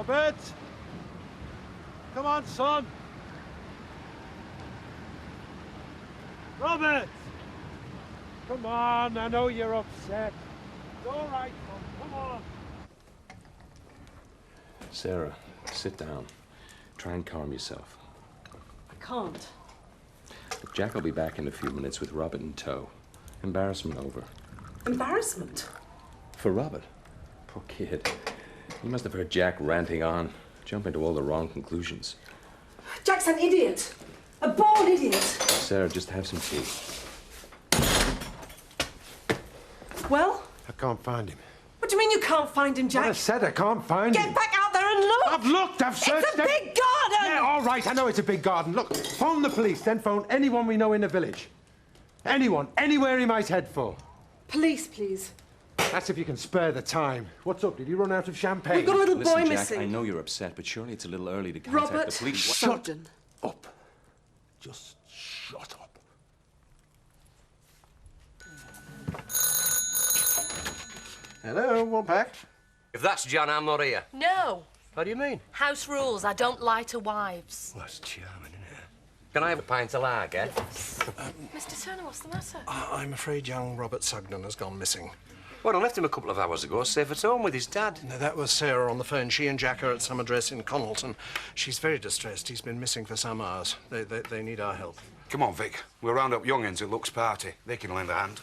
Robert! Come on, son! Robert! Come on, I know you're upset. It's all right, son, come on. Sarah, sit down. Try and calm yourself. I can't. Jack will be back in a few minutes with Robert in tow. Embarrassment over. Embarrassment? For Robert? Poor kid. He must have heard Jack ranting on, jumping to all the wrong conclusions. Jack's an idiot. A born idiot. Sarah, just have some tea. Well? I can't find him. What do you mean you can't find him, Jack? Well, I said I can't find him. Get back out there and look! I've looked, I've searched. It's a big garden! Yeah, all right, I know it's a big garden. Look, phone the police, then phone anyone we know in the village. Anyone, anywhere he might head for. Police, please. That's if you can spare the time. What's up? Did he run out of champagne? We've got a little Listen, boy Jack, missing. I know you're upset, but surely it's a little early to contact Robert the police. Sugden. Up. Just shut up. Hello, one pack. If that's John, I'm not here. No. What do you mean? House rules. I don't lie to wives. Well, that's charming, isn't it? Can I have a pint of lager? Mr. Turner, what's the matter? I'm afraid young Robert Sugden has gone missing. Well, I left him a couple of hours ago, safe at home with his dad. No, that was Sarah on the phone. She and Jack are at some address in Connaughton. She's very distressed. He's been missing for some hours. They need our help. Come on, Vic. We'll round up young'uns at Luke's party. They can lend a hand.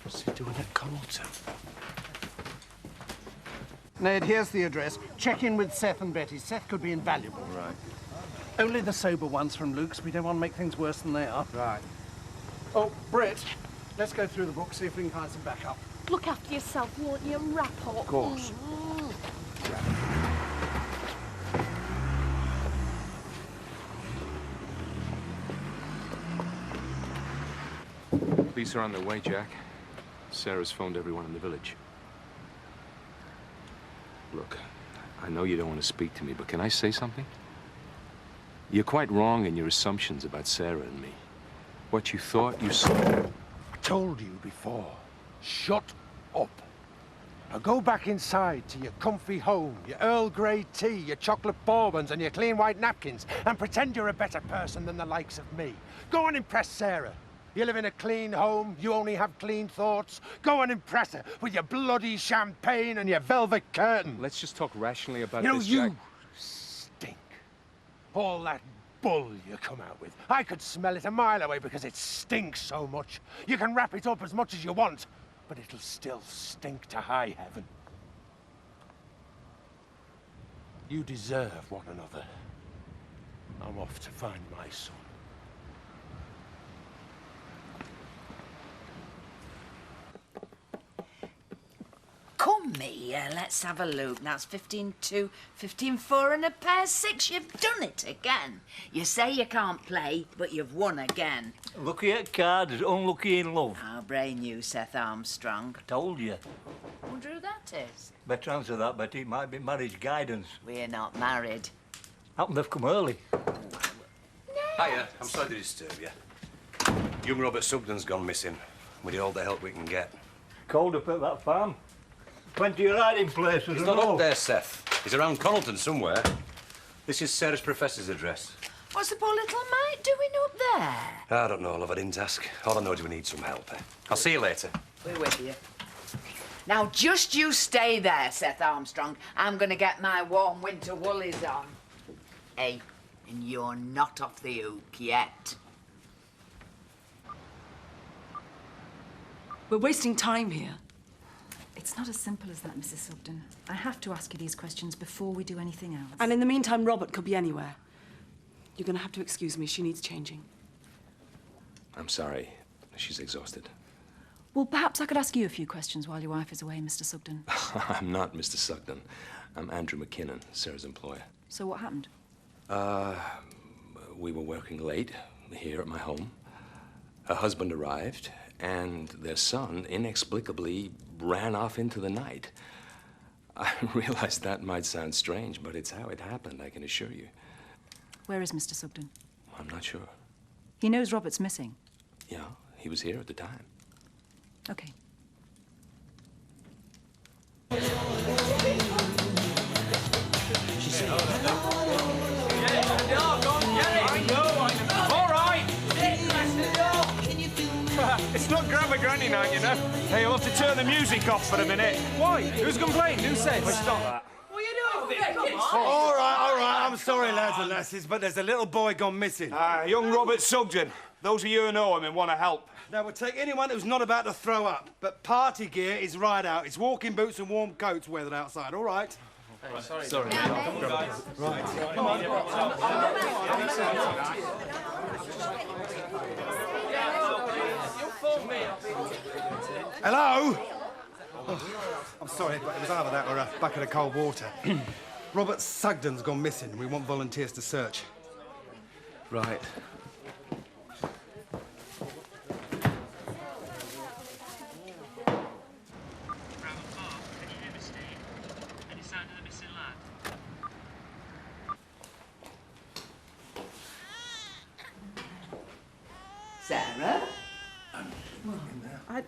What's he doing at Connaughton? Ned, here's the address. Check in with Seth and Betty. Seth could be invaluable. Right. Only the sober ones from Luke's. We don't want to make things worse than they are. Right. Oh, Brett, let's go through the book, see if we can find some backup. Look after yourself, won't you, and wrap up? Of course. Police are on their way, Jack. Sarah's phoned everyone in the village. Look, I know you don't want to speak to me, but can I say something? You're quite wrong in your assumptions about Sarah and me. What you thought you saw... I told you before. Shut up. Now go back inside to your comfy home, your Earl Grey tea, your chocolate bourbons and your clean white napkins and pretend you're a better person than the likes of me. Go and impress Sarah. You live in a clean home, you only have clean thoughts. Go and impress her with your bloody champagne and your velvet curtain. Let's just talk rationally about You know, this, you Jack. stink. All that bull you come out with. I could smell it a mile away because it stinks so much. You can wrap it up as much as you want, but it'll still stink to high heaven. You deserve one another. I'm off to find my son. Come here, let's have a look. That's 15-2, 15-4 and a pair 6. You've done it again. You say you can't play, but you've won again. Lucky at cards, unlucky in love. I'll brain you, Seth Armstrong. Told you. Wonder who that is. Better answer that, Betty. It might be marriage guidance. We're not married. Happen they've come early. Hiya, I'm sorry to disturb you. Young Robert Sugden's gone missing. We need all the help we can get. Cold up at that farm. Plenty of hiding places. He's and not all. up there, Seth. He's around Connaughton somewhere. This is Sarah's professor's address. What's the poor little mite doing up there? I don't know, love. I didn't ask. All I know is we need some help. I'll see you later. We're with you. Now, just you stay there, Seth Armstrong. I'm going to get my warm winter woolies on. Hey, and you're not off the hook yet. We're wasting time here. It's not as simple as that, Mrs. Sugden. I have to ask you these questions before we do anything else. And in the meantime, Robert could be anywhere. You're going to have to excuse me. She needs changing. I'm sorry. She's exhausted. Well, perhaps I could ask you a few questions while your wife is away, Mr. Sugden. I'm not Mr. Sugden. I'm Andrew McKinnon, Sarah's employer. So what happened? We were working late here at my home. Her husband arrived, and their son inexplicably ran off into the night. I realize that might sound strange, but it's how it happened, I can assure you. Where is Mr. Sugden? I'm not sure. He knows Robert's missing. Yeah, he was here at the time. Okay. Friday night, you know. Hey, you'll have to turn the music off for a minute. Why? Who's complained? Who said? Stop that. What are you doing? Come on. All right. I'm sorry, lads and lasses, but there's a little boy gone missing. Young Robert Sugden. Those of you who know him and want to help. Now, we'll take anyone who's not about to throw up, but party gear is right out. It's walking boots and warm coats weathered outside, all right? Hey, sorry. Right. Come on. Hello? Oh, I'm sorry, but it was either that or a bucket of cold water. Robert Sugden's gone missing. We want volunteers to search. Right. Sarah?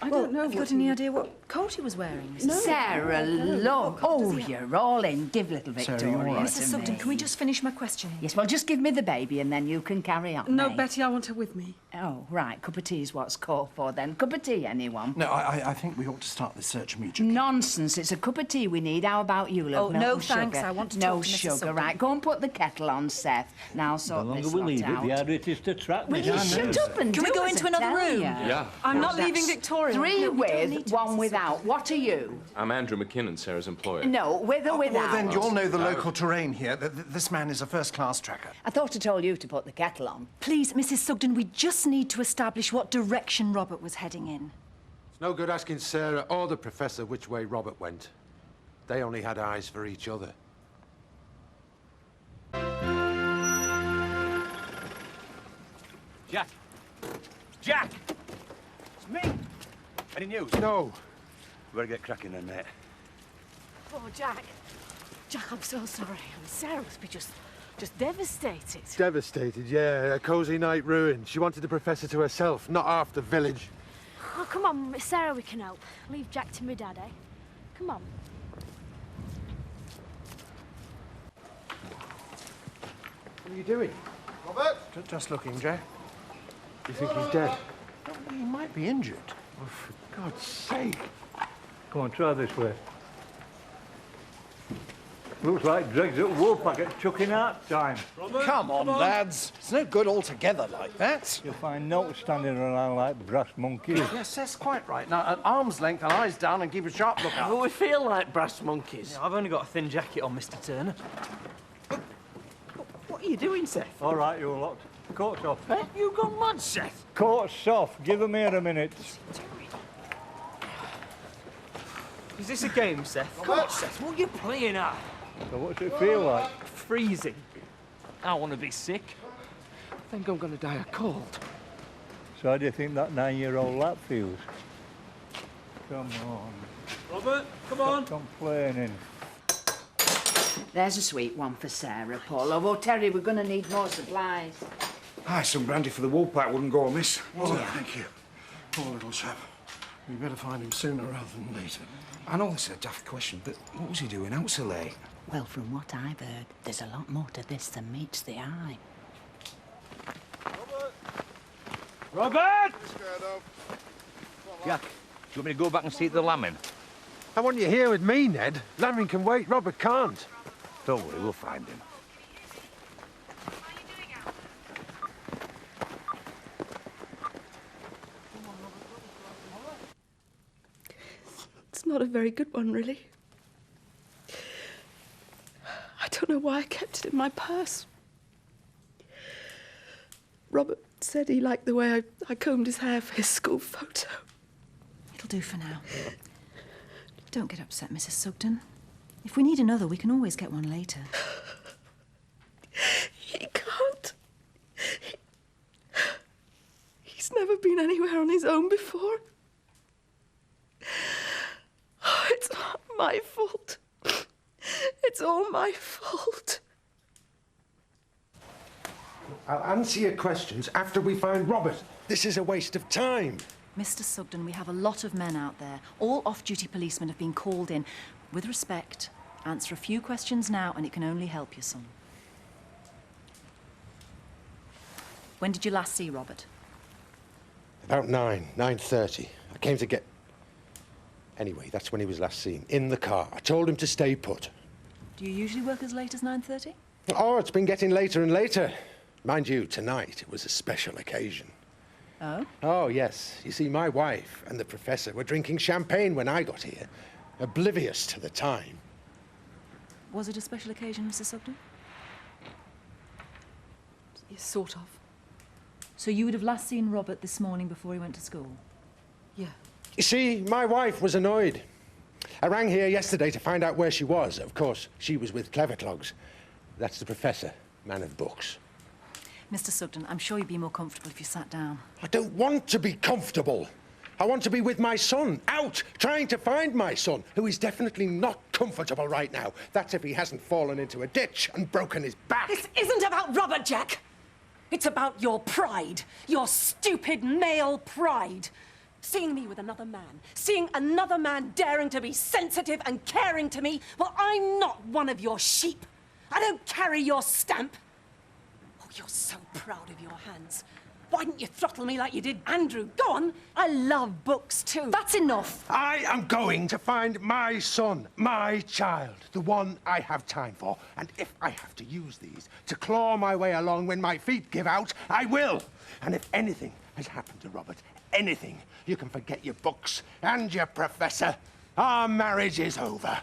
I don't know. Have you got any idea what coat he was wearing? No. Sarah, love. Oh, you're all in. Give little Victoria Sarah, you all right? Mrs. Sugden, can we just finish my questioning? Yes, well, just give me the baby and then you can carry on. No, mate. Betty, I want her with me. Oh, right. Cup of tea's what's called for then. Cup of tea, anyone? No, I think we ought to start the search immediately. Nonsense. It's a cup of tea we need. How about you, love? Oh, Milk no, and thanks. sugar? I want to no talk to Mrs. sugar. Sugden. Right, go and put the kettle on, Seth. Now I'll The sort longer this we lot leave it, out. the harder it is to track Will me. you shut up and Can we do go as into I another tell room? ya? Yeah. I'm not That's leaving Victoria. Three No, we don't with, need to, one Mrs. without. What are you? I'm Andrew McKinnon, Sarah's employer. No, with or without. Well, then you'll know the local terrain here. This man is a first-class tracker. I thought I told you to put the kettle on. Please, Mrs. Sugden, we just need to establish what direction Robert was heading in. It's no good asking Sarah or the professor which way Robert went. They only had eyes for each other. Jack! Jack! It's me! Any news? No. We better get cracking then, mate. Oh, Jack. Jack, I'm so sorry. I mean, Sarah must be just devastated. Devastated, yeah. A cosy night ruined. She wanted the professor to herself, not half the village. Oh, come on, Miss Sarah, we can help. Leave Jack to me, Dad, eh? Come on. What are you doing? Robert? Just looking, Jack. You think he's dead? He might be injured. Oh, for God's sake. Come on, try this way. Looks like dregs at Woolpack at chucking out time. Come on, lads. It's no good altogether like that. You'll find notes standing around like brass monkeys. Yes, that's quite right. Now, at arm's length and eyes down and keep a sharp lookout. But we feel like brass monkeys. I've only got a thin jacket on, Mr. Turner. What are you doing, Seth? All right, you're locked. Coat's off. Hey, you gone mad, Seth? Coat's off. Give 'em here a minute. Is this a game, Seth? Come on, Seth. What are you playing at? So what's it feel like? Freezing. I want to be sick. I think I'm going to die of cold. So how do you think that 9-year-old lad feels? Come on. Robert, come on. Stop complaining. There's a sweet one for Sarah, Paul. Although, Terry, we're going to need more supplies. Aye, some brandy for the wool pack wouldn't go amiss. Oh, thank you. Poor little chap. We better find him sooner rather than later. I know this is a daft question, but what was he doing out so late? Well, from what I've heard, there's a lot more to this than meets the eye. Robert! Jack, do you want me to go back and see the lambing? I want you here with me, Ned. Lambing can wait, Robert can't. Don't worry, we'll find him. It's not a very good one, really. I don't know why I kept it in my purse. Robert said he liked the way I combed his hair for his school photo. It'll do for now. Don't get upset, Mrs. Sugden. If we need another, we can always get one later. He can't. He's never been anywhere on his own before. Oh, it's all my fault. It's all my fault. I'll answer your questions after we find Robert. This is a waste of time. Mr. Sugden, we have a lot of men out there. All off-duty policemen have been called in. With respect, answer a few questions now and it can only help your son. When did you last see Robert? About 9:30. I came to get... Anyway, that's when he was last seen, in the car. I told him to stay put. Do you usually work as late as 9:30? Oh, it's been getting later and later. Mind you, tonight it was a special occasion. Oh? Oh, yes. You see, my wife and the professor were drinking champagne when I got here, oblivious to the time. Was it a special occasion, Mrs. Sugden? Yes, sort of. So you would have last seen Robert this morning before he went to school? Yeah. You see, my wife was annoyed. I rang here yesterday to find out where she was. Of course, she was with Cleverclogs. That's the professor, man of books. Mr. Sugden, I'm sure you'd be more comfortable if you sat down. I don't want to be comfortable. I want to be with my son, out, trying to find my son, who is definitely not comfortable right now. That's if he hasn't fallen into a ditch and broken his back. This isn't about Robert, Jack. It's about your pride, your stupid male pride. Seeing me with another man, seeing another man daring to be sensitive and caring to me, well, I'm not one of your sheep. I don't carry your stamp. Oh, you're so proud of your hands. Why didn't you throttle me like you did Andrew? Go on. I love books, too. That's enough. I am going to find my son, my child, the one I have time for. And if I have to use these to claw my way along when my feet give out, I will. And if anything has happened to Robert, anything, you can forget your books and your professor. Our marriage is over.